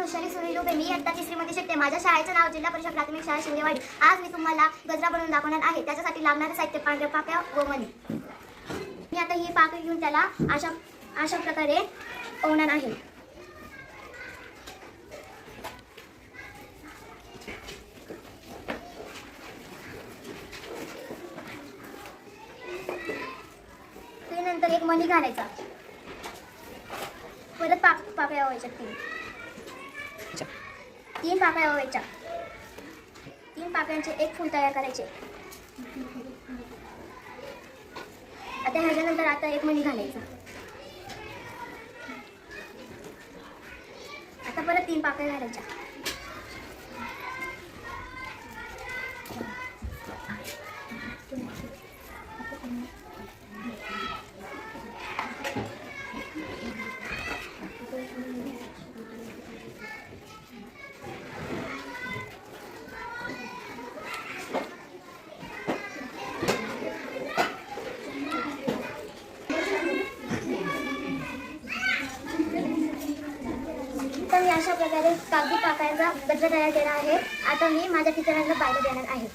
वृषाली सुनील उभे. मी इयत्ता 3री मध्ये शिकते. माझ्या शाळेचं नाव जिल्हा परिषद प्राथमिक शाळा शिंदेवाडी. आज मी तुम्हाला गजरा बनवून दाखवणार आहे. त्याच्यासाठी लागणारे साहित्य पांढऱ्या पाकळ्या व मणी. मी आता ही पाकळी घेऊन त्याला अशा प्रकारे ओवणार आहे. त्यानंतर एक मणी घालायचा. परत पाकळ्या ओवायच्या. तीन पाकळ्या ओवायच्या. 3 पाकळ्यांचे एक फूल तयार करायचे. आता ह्याच्यानंतर आता एक मणी घालायचा. आता परत 3 पाकळ्या घालायच्या. तर मी अशा प्रकारे कागदी पाकळ्यांचा गजरा तयार केला आहे. आता मी माझ्या टीचरांना पाहायला देणार आहे.